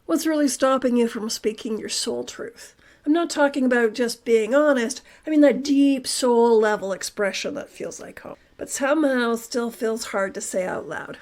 What's really stopping you from speaking your soul truth? I'm not talking about just being honest. I mean that deep soul level expression that feels like home, but somehow still feels hard to say out loud.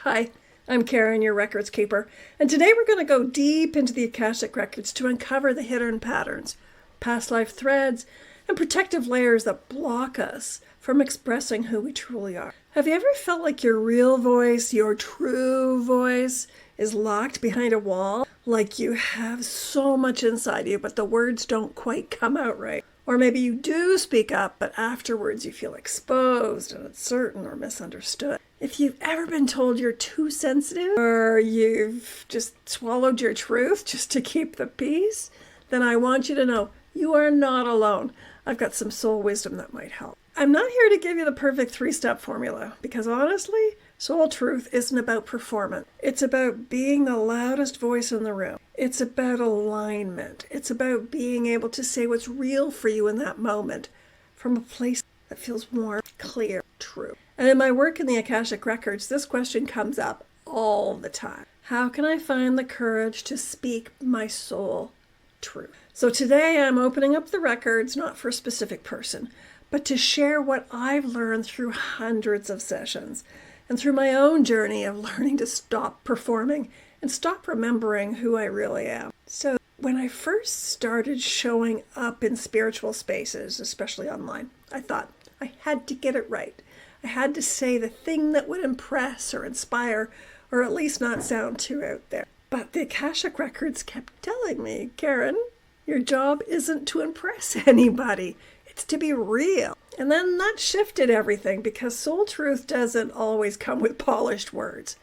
Hi, I'm Karen, your records keeper, and today we're going to go deep into the Akashic Records to uncover the hidden patterns, past life threads, and protective layers that block us from expressing who we truly are. Have you ever felt like your real voice, your true voice, is locked behind a wall? Like you have so much inside you, but the words don't quite come out right. Or maybe you do speak up, but afterwards you feel exposed and uncertain or misunderstood. If you've ever been told you're too sensitive, or you've just swallowed your truth just to keep the peace, then I want you to know you are not alone. I've got some soul wisdom that might help. I'm not here to give you the perfect 3-step formula, because honestly, soul truth isn't about performance. It's about being the loudest voice in the room. It's about alignment. It's about being able to say what's real for you in that moment from a place that feels warm, clear, true. And in my work in the Akashic Records, this question comes up all the time. How can I find the courage to speak my soul truth? So today I'm opening up the records, not for a specific person, but to share what I've learned through hundreds of sessions and through my own journey of learning to stop performing and stop remembering who I really am. So when I first started showing up in spiritual spaces, especially online, I thought I had to get it right. I had to say the thing that would impress or inspire, or at least not sound too out there. But the Akashic Records kept telling me, Karen, your job isn't to impress anybody. It's to be real. And then that shifted everything, because soul truth doesn't always come with polished words.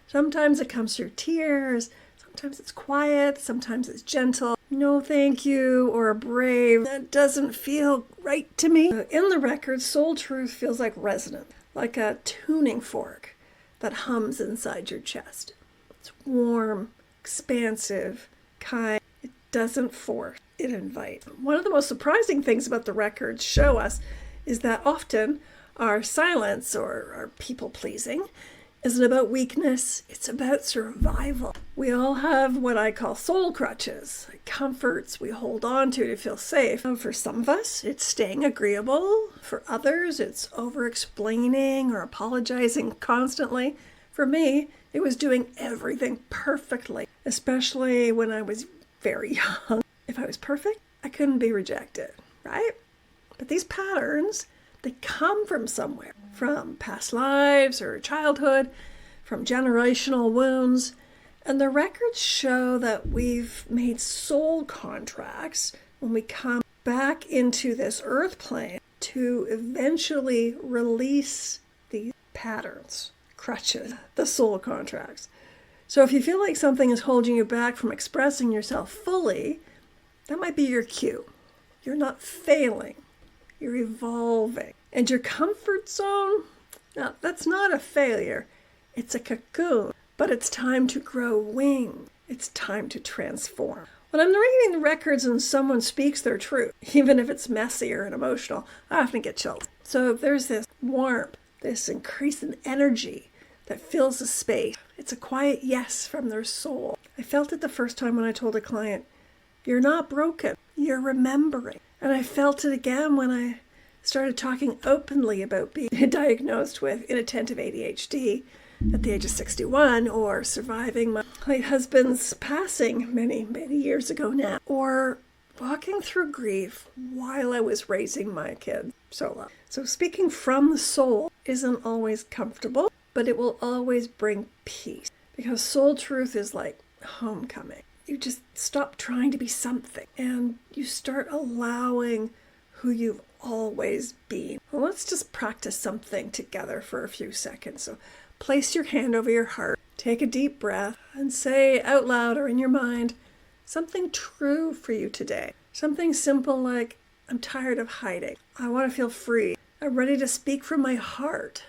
Sometimes it comes through tears, sometimes it's quiet, sometimes it's gentle. No thank you, or a brave. That doesn't feel right to me. In the records, soul truth feels like resonance, like a tuning fork that hums inside your chest. It's warm, expansive, kind. It doesn't force, it invites. One of the most surprising things about the records show us is that often our silence or our people-pleasing isn't about weakness, it's about survival. We all have what I call soul crutches, comforts we hold on to feel safe. For some of us, it's staying agreeable. For others, it's over-explaining or apologizing constantly. For me, it was doing everything perfectly, especially when I was very young. If I was perfect, I couldn't be rejected, right? But these patterns, they come from somewhere, from past lives or childhood, from generational wounds. And the records show that we've made soul contracts when we come back into this earth plane to eventually release these patterns, crutches, the soul contracts. So if you feel like something is holding you back from expressing yourself fully, that might be your cue. You're not failing. You're evolving. And your comfort zone, now that's not a failure. It's a cocoon. But it's time to grow wings. It's time to transform. When I'm reading the records and someone speaks their truth, even if it's messy or emotional, I often get chills. So there's this warmth, this increase in energy that fills the space. It's a quiet yes from their soul. I felt it the first time when I told a client, you're not broken, you're remembering. And I felt it again when I started talking openly about being diagnosed with inattentive ADHD at the age of 61, or surviving my late husband's passing many, many years ago now, or walking through grief while I was raising my kids solo. So speaking from the soul isn't always comfortable, but it will always bring peace, because soul truth is like homecoming. You just stop trying to be something and you start allowing who you've always been. Well, let's just practice something together for a few seconds. So place your hand over your heart, take a deep breath, and say out loud or in your mind something true for you today. Something simple like, I'm tired of hiding. I want to feel free. I'm ready to speak from my heart.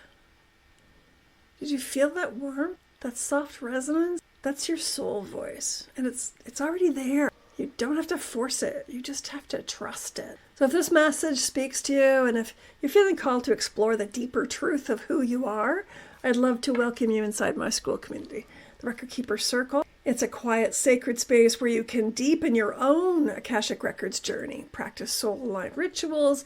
Did you feel that warmth, that soft resonance? That's your soul voice, and it's already there. You don't have to force it. You just have to trust it. So if this message speaks to you, and if you're feeling called to explore the deeper truth of who you are, I'd love to welcome you inside my Skool community, the Record Keeper Circle. It's a quiet, sacred space where you can deepen your own Akashic Records journey, practice soul-aligned rituals,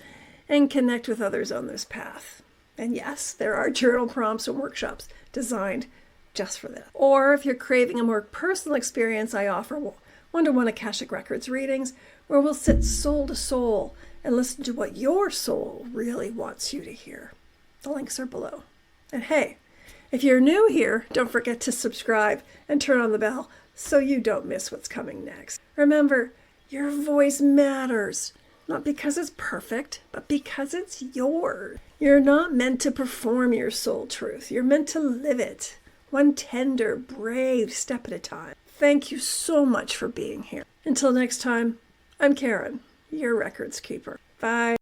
and connect with others on this path. And yes, there are journal prompts and workshops designed just for this. Or if you're craving a more personal experience, I offer one-to-one Akashic Records readings where we'll sit soul to soul and listen to what your soul really wants you to hear. The links are below. And hey, if you're new here, don't forget to subscribe and turn on the bell so you don't miss what's coming next. Remember, your voice matters, not because it's perfect, but because it's yours. You're not meant to perform your soul truth. You're meant to live it, one tender, brave step at a time. Thank you so much for being here. Until next time, I'm Karen, your records keeper. Bye.